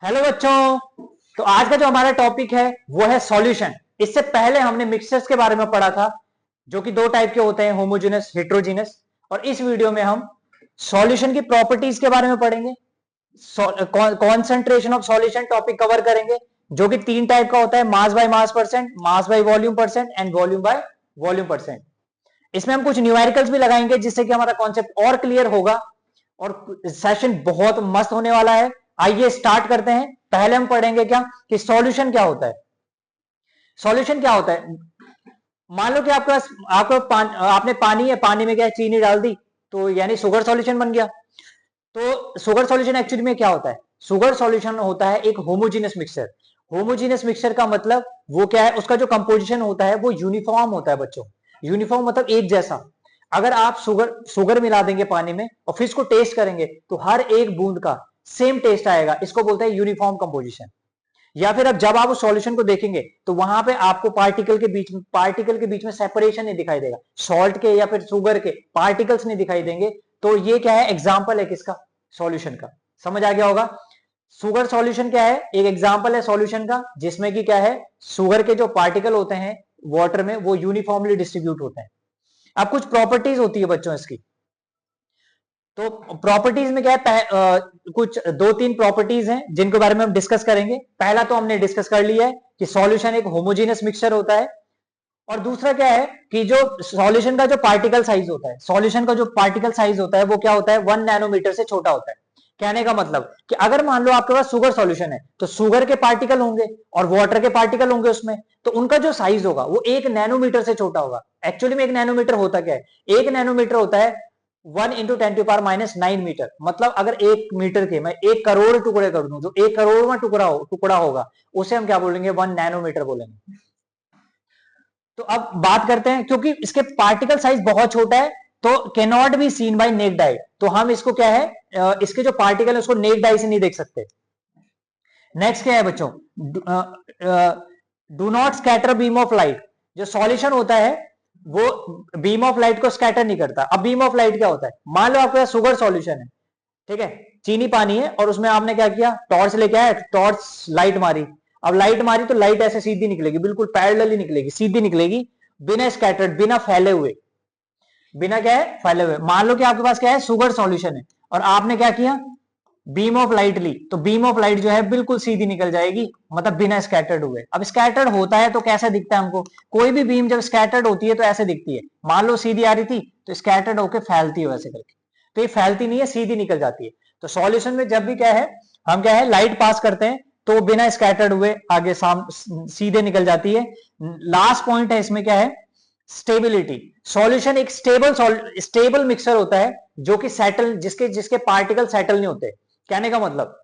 Hello बच्चों। तो आज का जो हमारा टॉपिक है वो है सॉल्यूशन। इससे पहले हमने मिक्सचर्स के बारे में पढ़ा था जो कि दो टाइप के होते हैं, होमोजेनस, हेट्रोजीनस। और इस वीडियो में हम सॉल्यूशन की प्रॉपर्टीज के बारे में पढ़ेंगे। Concentration of solution topic cover करेंगे जो कि तीन टाइप का होता है, mass by mass percent, mass by volume percent and volume by volume percent. इसमें हम कुछ न्यूमेरिकल्स भी लगाएंगे जिससे कि हमारा कॉन्सेप्ट और क्लियर होगा और सेशन बहुत मस्त होने वाला है। आइए स्टार्ट करते हैं। पहले हम पढ़ेंगे क्या कि सॉल्यूशन क्या होता है। सॉल्यूशन क्या होता है, मान लो कि आपके पास आपने पानी है, पानी में क्या है, चीनी डाल दी तो यानी शुगर सॉल्यूशन बन गया। तो शुगर सॉल्यूशन एक्चुअली में क्या होता है, शुगर सॉल्यूशन होता है एक होमोजीनियस मिक्सचर। होमोजीनियस मिक्सचर का मतलब वो क्या है, उसका जो कंपोजिशन होता है वो यूनिफॉर्म होता है बच्चों। यूनिफॉर्म मतलब एक जैसा। अगर आप शुगर शुगर मिला देंगे पानी में और फिर इसको टेस्ट करेंगे तो हर एक बूंद का सेम टेस्ट आएगा, इसको बोलते हैं यूनिफॉर्म कंपोजिशन। या फिर अब जब आप उस सॉल्यूशन को देखेंगे तो वहां पे आपको पार्टिकल के बीच में सेपरेशन नहीं दिखाई देगा, सॉल्ट के या फिर शुगर के पार्टिकल्स नहीं दिखाई देंगे। तो ये क्या है, एग्जाम्पल है किसका, सॉल्यूशन का। समझ आ गया होगा। शुगर सॉल्यूशन क्या है, एक एग्जाम्पल है सॉल्यूशन का जिसमें कि क्या है, शुगर के जो पार्टिकल होते हैं वाटर में वो यूनिफॉर्मली डिस्ट्रीब्यूट होते हैं। अब कुछ प्रॉपर्टीज होती है बच्चों इसकी। तो प्रॉपर्टीज में क्या है, कुछ दो तीन प्रॉपर्टीज हैं जिनके बारे में हम डिस्कस करेंगे। पहला तो हमने डिस्कस कर लिया है कि सॉल्यूशन एक होमोजेनस मिक्सचर होता है। और दूसरा क्या है कि जो सॉल्यूशन का जो पार्टिकल साइज होता है, सॉल्यूशन का जो पार्टिकल साइज होता है वो क्या होता है, 1 नैनोमीटर से छोटा होता है। कहने का मतलब कि अगर मान लो आपके पास शुगर सॉल्यूशन है तो शुगर के पार्टिकल होंगे और वाटर के पार्टिकल होंगे उसमें, तो उनका जो साइज होगा वो 1 नैनोमीटर से छोटा होगा। एक्चुअली में 1 नैनोमीटर होता क्या है, 1 नैनोमीटर होता है 1 × 10⁻⁹ मतलब अगर 1 मीटर के मैं 1 करोड़ टुकड़े कर दूं, जो 1 करोड़वा टुकड़ा होगा उसे हम क्या बोलेंगे, 1 नैनोमीटर बोलेंगे। तो अब बात करते हैं, क्योंकि इसके पार्टिकल साइज बहुत छोटा है तो can not be seen by naked eye. तो हम इसको क्या है, इसके जो पार्टिकल है उसको नेक्ड आई से नहीं देख सकते। नेक्स्ट क्या है बच्चों, do not scatter beam of light. जो सॉल्यूशन होता है वो बीम ऑफ लाइट को स्कैटर नहीं करता। अब बीम ऑफ लाइट क्या होता है, मान लो आपके पास शुगर सॉल्यूशन है, ठीक है, चीनी पानी है और उसमें आपने क्या किया, टॉर्च लेके आए, टॉर्च लाइट मारी। अब लाइट मारी तो लाइट ऐसे सीधी निकलेगी, बिल्कुल पैरेलली निकलेगी, सीधी निकलेगी, बिना स्कैटर्ड, बिना फैले हुए। बिना क्या है, फैले हुए। मान लो कि आपके पास क्या है, शुगर सॉल्यूशन है और आपने क्या किया, बीम ऑफ लाइट ली, तो बीम ऑफ लाइट जो है बिल्कुल सीधी निकल जाएगी, मतलब बिना स्कैटर्ड हुए। अब स्कैटर्ड होता है तो कैसा दिखता है हमको, कोई भी बीम जब स्कैटर्ड होती है तो ऐसे दिखती है। मान लो सीधी आ रही थी तो स्कैटर्ड होकर फैलती है वैसे करके, तो ये फैलती नहीं है, सीधी निकल जाती है। तो सॉल्यूशन में जब भी क्या है, हम क्या है लाइट पास करते हैं तो बिना स्कैटर्ड हुए आगे सीधे निकल जाती है। लास्ट पॉइंट है इसमें क्या है, स्टेबिलिटी। सॉल्यूशन एक स्टेबल मिक्सर होता है जो कि सेटल, जिसके जिसके पार्टिकल सेटल नहीं होते। कहने का मतलब,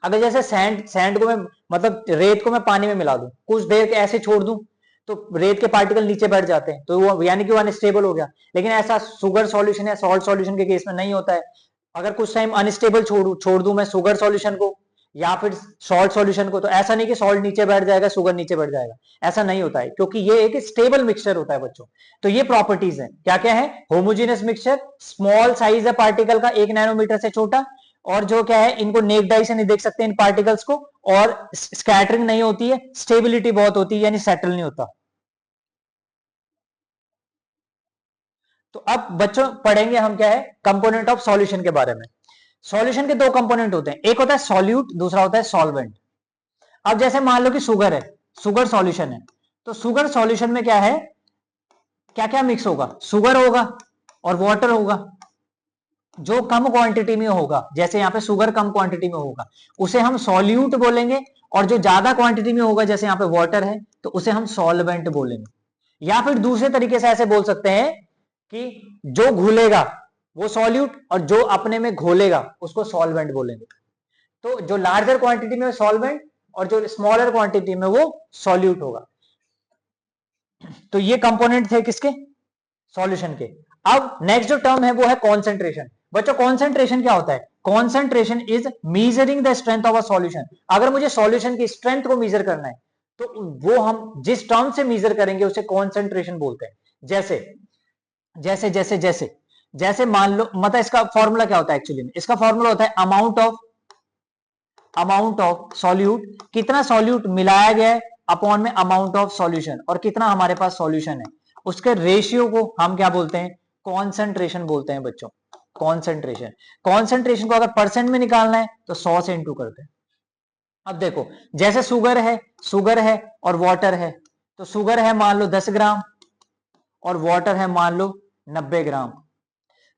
अगर जैसे सैंड सैंड को मैं, मतलब रेत को मैं पानी में मिला दूं, कुछ देर ऐसे छोड़ दूं तो रेत के पार्टिकल नीचे बैठ जाते हैं, तो वो यानी कि वो अनस्टेबल हो गया। लेकिन ऐसा शुगर सॉल्यूशन या सॉल्ट सॉल्यूशन के केस में नहीं होता है। अगर कुछ टाइम अनस्टेबल छोड़ दूं मैं शुगर सॉल्यूशन को या फिर सॉल्ट सॉल्यूशन को, तो ऐसा नहीं कि सॉल्ट नीचे बैठ जाएगा, शुगर नीचे बैठ जाएगा, ऐसा नहीं होता है, क्योंकि ये एक स्टेबल मिक्सचर होता है बच्चों। तो ये प्रॉपर्टीज है, क्या क्या है, होमोजेनियस मिक्सचर, स्मॉल साइज है पार्टिकल का, 1 नैनोमीटर से छोटा, और जो क्या है, इनको नेक्ड आई से नहीं देख सकते इन पार्टिकल्स को, और स्कैटरिंग नहीं होती है, स्टेबिलिटी बहुत होती है यानी सेटल नहीं होता। तो अब बच्चों पढ़ेंगे हम क्या है, कंपोनेंट ऑफ सॉल्यूशन के बारे में। सॉल्यूशन के दो कंपोनेंट होते हैं, एक होता है सॉल्यूट, दूसरा होता है सॉल्वेंट। अब जैसे मान लो कि शुगर है, शुगर सॉल्यूशन है, तो शुगर सॉल्यूशन में क्या है, क्या क्या मिक्स होगा, शुगर होगा और वाटर होगा। जो कम क्वांटिटी में होगा, जैसे यहां पे शुगर कम क्वांटिटी में होगा, उसे हम सॉल्यूट बोलेंगे। और जो ज्यादा क्वांटिटी में होगा, जैसे यहां पे वाटर है, तो उसे हम सॉल्वेंट बोलेंगे। या फिर दूसरे तरीके से ऐसे बोल सकते हैं कि जो घुलेगा वो सॉल्यूट और जो अपने में घोलेगा उसको सॉल्वेंट बोलेंगे। तो जो लार्जर क्वांटिटी में सॉल्वेंट और जो स्मॉलर क्वांटिटी में वो सॉल्यूट होगा। तो ये कंपोनेंट थे किसके, सॉल्यूशन के। अब नेक्स्ट जो टर्म है वो है कॉन्सेंट्रेशन। बच्चों कॉन्सेंट्रेशन क्या होता है, concentration is measuring the strength of a solution. अगर मुझे सॉल्यूशन की स्ट्रेंथ को मीजर करना है तो वो हम जिस टर्म से मीजर करेंगे उसे कॉन्सेंट्रेशन बोलते हैं। जैसे जैसे जैसे जैसे जैसे मान लो, मतलब इसका फॉर्मूला क्या होता है, एक्चुअली में इसका फॉर्मूला होता है amount of amount of solute, कितना सॉल्यूट मिलाया गया है अपॉन में अमाउंट ऑफ सॉल्यूशन, और कितना हमारे पास सॉल्यूशन है, उसके रेशियो को हम क्या बोलते हैं, कॉन्सेंट्रेशन बोलते हैं बच्चों, कॉन्सेंट्रेशन। कॉन्सेंट्रेशन को अगर परसेंट में निकालना है तो 100 से इंटू करते हैं। अब देखो जैसे शुगर है और वाटर है, तो शुगर है मान लो 10 ग्राम और वाटर है मान लो 90 ग्राम,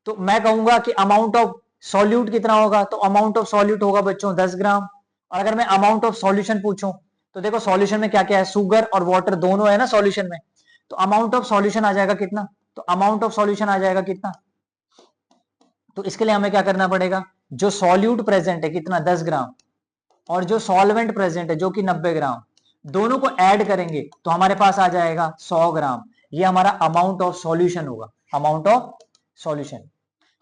तो मैं कहूंगा कि अमाउंट ऑफ सॉल्यूट कितना होगा, तो अमाउंट ऑफ सॉल्यूट होगा बच्चों 10 ग्राम। और अगर मैं अमाउंट ऑफ सॉल्यूशन पूछूं तो देखो सॉल्यूशन में क्या क्या है, शुगर और वाटर दोनों है ना सॉल्यूशन में, तो अमाउंट ऑफ सॉल्यूशन आ जाएगा कितना, तो अमाउंट ऑफ सॉल्यूशन आ जाएगा कितना, तो इसके लिए हमें क्या करना पड़ेगा, जो सॉल्यूट प्रेजेंट है कितना 10 ग्राम और जो सॉल्वेंट प्रेजेंट है जो कि 90 ग्राम, दोनों को ऐड करेंगे तो हमारे पास आ जाएगा 100 ग्राम। ये हमारा अमाउंट ऑफ सॉल्यूशन होगा, अमाउंट ऑफ सॉल्यूशन।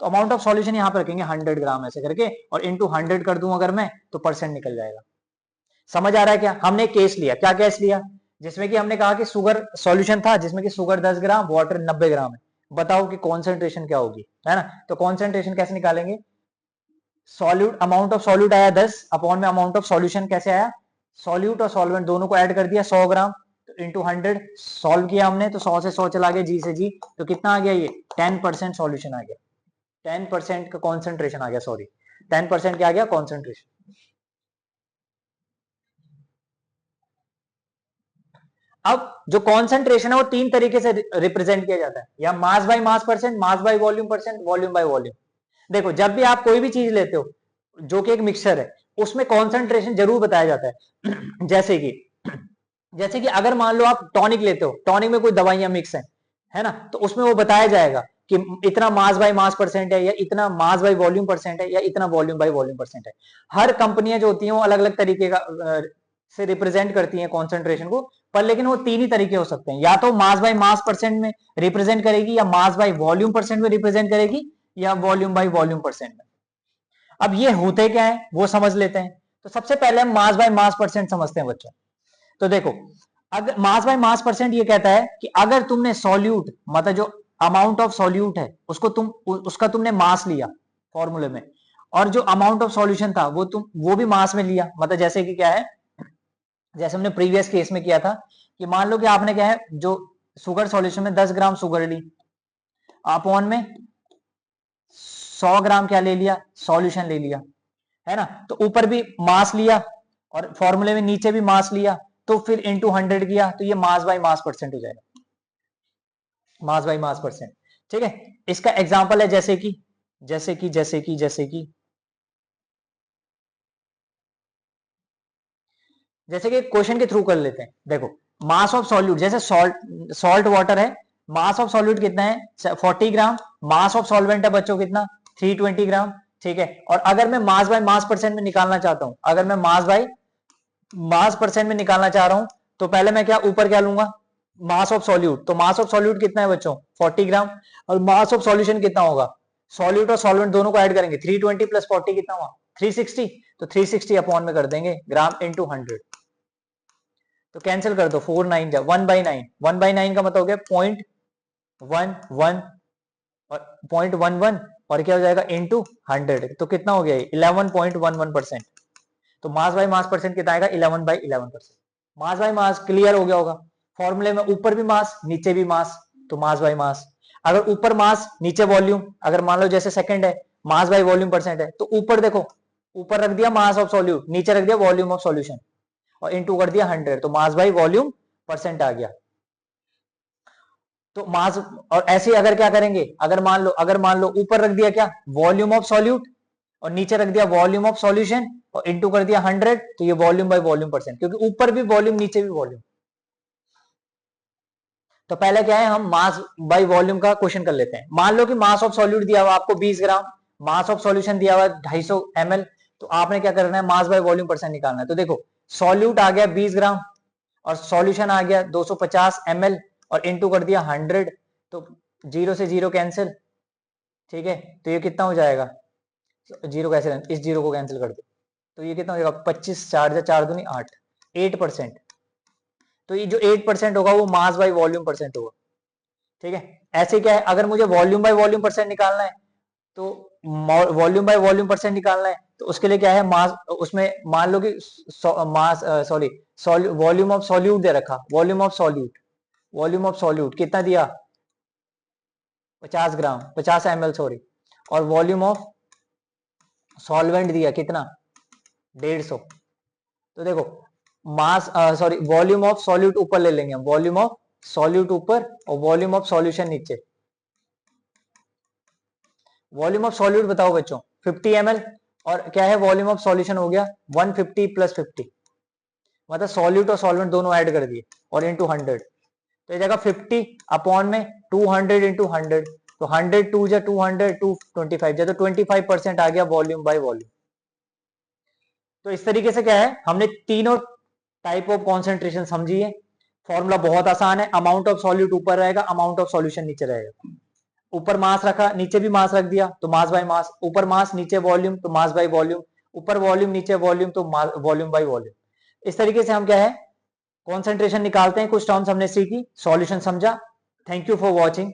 तो अमाउंट ऑफ सॉल्यूशन यहां पर रखेंगे 100 ग्राम ऐसे करके, और इंटू 100 कर दूं अगर मैं, तो परसेंट निकल जाएगा। समझ आ रहा है क्या, हमने केस लिया, क्या केस लिया, जिसमें कि हमने कहा कि शुगर सॉल्यूशन था, जिसमें कि शुगर 10 ग्राम वाटर 90 ग्राम है, बताओ कि कॉन्सेंट्रेशन क्या होगी, है ना। तो कॉन्सेंट्रेशन कैसे निकालेंगे, सॉल्यूट अमाउंट ऑफ सॉल्यूट आया 10 अपॉन में अमाउंट ऑफ सॉल्यूशन कैसे आया, सॉल्यूट और सॉल्वेंट दोनों को ऐड कर दिया 100 ग्राम, तो इंटू 100 सॉल्व किया हमने, तो 100 से 100 चला गया, जी से जी, तो कितना आ गया, ये 10% सॉल्यूशन आ गया, 10% का कॉन्सेंट्रेशन आ गया, सॉरी 10% क्या आ गया, कॉन्सेंट्रेशन। अब जो कॉन्सेंट्रेशन है वो तीन तरीके से रिप्रेजेंट किया जाता है, या mass by mass percent, mass by volume percent, volume by volume. देखो जब भी आप कोई भी चीज लेते हो जो कि एक मिक्सचर है, उसमें कॉन्सेंट्रेशन जरूर बताया जाता है। जैसे कि अगर मान लो आप टॉनिक लेते हो, टॉनिक में कोई दवाइयां मिक्स है ना, तो उसमें वो बताया जाएगा कि इतना मास बाय मास परसेंट है, या इतना मास बाय वॉल्यूम परसेंट है, या इतना वॉल्यूम बाय वॉल्यूम परसेंट है। हर कंपनियां जो होती हैं वो अलग अलग तरीके का से रिप्रेजेंट करती हैं कॉन्सेंट्रेशन को, पर लेकिन वो तीन ही तरीके हो सकते हैं, या तो मास बाय मास परसेंट में रिप्रेजेंट करेगी, या मास बाय वॉल्यूम परसेंट में रिप्रेजेंट करेगी, या वॉल्यूम बाय वॉल्यूम परसेंट में। अब ये होते क्या है वो समझ लेते हैं। तो सबसे पहले हम मास बाय मास परसेंट समझते हैं बच्चों। तो देखो अगर मास बाय मास परसेंट ये कहता है कि अगर तुमने सॉल्यूट, मतलब जो अमाउंट ऑफ सॉल्यूट है उसको उसका तुमने मास लिया फॉर्मूले में, और जो अमाउंट ऑफ सॉल्यूशन था वो भी मास में लिया, मतलब जैसे कि क्या है, जैसे हमने प्रीवियस केस में किया था कि मान लो कि आपने क्या है, जो शुगर सॉल्यूशन में 10 ग्राम शुगर ली, अपॉन में 100 ग्राम क्या ले लिया, सॉल्यूशन ले लिया, है ना, तो ऊपर भी मास लिया और फॉर्मूले में नीचे भी मास लिया, तो फिर इंटू 100 किया, तो ये मास बाय मास परसेंट हो जाएगा, मास बाय मास परसेंट। ठीक है, इसका एग्जांपल है जैसे कि क्वेश्चन के थ्रू कर लेते हैं। देखो मास ऑफ सॉल्यूट, जैसे सॉल्ट वाटर है, मास ऑफ सॉल्यूट कितना है 40 ग्राम, मास ऑफ सॉल्वेंट है बच्चों कितना 320 ग्राम। ठीक है, और अगर मैं मास बाय मास परसेंट में निकालना चाहता हूं, अगर मैं मास बाय मास परसेंट में निकालना चाह रहा हूं, तो पहले मैं क्या ऊपर क्या लूंगा, मास ऑफ सॉल्यूट, तो मास ऑफ सॉल्यूट कितना है बच्चों 40 ग्राम, और मास ऑफ सॉल्यूशन कितना होगा, सॉल्यूट और सॉल्वेंट दोनों को ऐड करेंगे 320 प्लस 40 कितना हुआ 360, तो 360 अपॉन में कर देंगे ग्राम इंटू 100, तो कैंसिल कर दो 4 9 जा 1/9, 1/9 का मतलब हो गया 0.11 और 0.11 और क्या हो जाएगा इंटू 100, तो कितना हो गया 11.11%। तो मास बाय मास परसेंट कितना आएगा 11/11%। मास बाय मास क्लियर हो गया होगा, फॉर्मूले में ऊपर भी मास नीचे भी मास, तो मास बाय मास। अगर ऊपर मास नीचे वॉल्यूम, अगर मान लो जैसे सेकंड है मास बाय वॉल्यूम परसेंट है, तो ऊपर देखो ऊपर रख दिया मास ऑफ सॉल्यूट, नीचे रख दिया वॉल्यूम ऑफ सॉल्यूशन और इंटू कर दिया 100, तो मास बाय वॉल्यूम परसेंट आ गया। तो मास, और ऐसे अगर क्या करेंगे, अगर मान लो ऊपर रख दिया क्या वॉल्यूम ऑफ सॉल्यूट और नीचे रख दिया वॉल्यूम ऑफ सॉल्यूशन और इंटू कर दिया 100, तो ये वॉल्यूम बाय वॉल्यूम परसेंट, क्योंकि ऊपर भी वॉल्यूम नीचे भी वॉल्यूम। तो पहले क्या है, हम मास बाय वॉल्यूम का क्वेश्चन कर लेते हैं। मान लो कि मास ऑफ सॉल्यूट दिया हुआ आपको 20 ग्राम, मास ऑफ सॉल्यूशन दिया हुआ 250 ml, तो आपने क्या करना है मास बाय वॉल्यूम परसेंट निकालना है। तो देखो सॉल्यूट आ गया 20 ग्राम और सॉल्यूशन आ गया 250 ml और इंटू कर दिया 100, तो जीरो से जीरो कैंसिल। ठीक है, तो ये कितना हो जाएगा, जीरो कैसे, इस जीरो को कैंसिल कर दो, तो ये कितना हो जाएगा 25 4 4 दूनी 8, 8%। तो ये जो 8% होगा वो मास बाय वॉल्यूम परसेंट होगा। ठीक है, ऐसे क्या है, अगर मुझे वॉल्यूम बाय वॉल्यूम परसेंट निकालना है तो वॉल्यूम बाय वॉल्यूम परसेंट निकालना है, तो उसके लिए क्या है, मास, उसमें मान लो कि mass sorry volume of solute दे रखा, volume of solute, volume of solute कितना दिया, 50 ग्राम, 50 ml सॉरी, और वॉल्यूम ऑफ सॉल्वेंट दिया कितना, 150। तो देखो mass sorry volume of solute ऊपर ले लेंगे हम, वॉल्यूम ऑफ सॉल्यूट ऊपर और वॉल्यूम ऑफ सॉल्यूशन नीचे। वॉल्यूम ऑफ सॉल्यूट बताओ बच्चों 50 ml, और क्या है वॉल्यूम ऑफ सॉल्यूशन हो गया 150 + 50, मतलब सॉल्यूट और सॉल्वेंट दोनों ऐड कर दिए और इनटू 100, तो ये जगह 50 अपॉन में 200 इंटू 100, तो 100 2 जा 200 225 जा, तो 25% आ गया वॉल्यूम बाय वॉल्यूम। तो इस तरीके से क्या है, हमने तीनों टाइप ऑफ कॉन्सेंट्रेशन समझी है। फॉर्मूला बहुत आसान है, अमाउंट ऑफ सॉल्यूट ऊपर रहेगा, अमाउंट ऑफ सॉल्यूशन नीचे रहेगा। ऊपर मास रखा, नीचे भी मास रख दिया, तो मास बाय मास, ऊपर मास नीचे वॉल्यूम, तो मास बाय वॉल्यूम, ऊपर वॉल्यूम नीचे वॉल्यूम, तो वॉल्यूम बाय वॉल्यूम। इस तरीके से हम क्या है कॉन्सेंट्रेशन निकालते हैं। कुछ टर्म्स हमने सीखी, सॉल्यूशन समझा। Thank you for watching.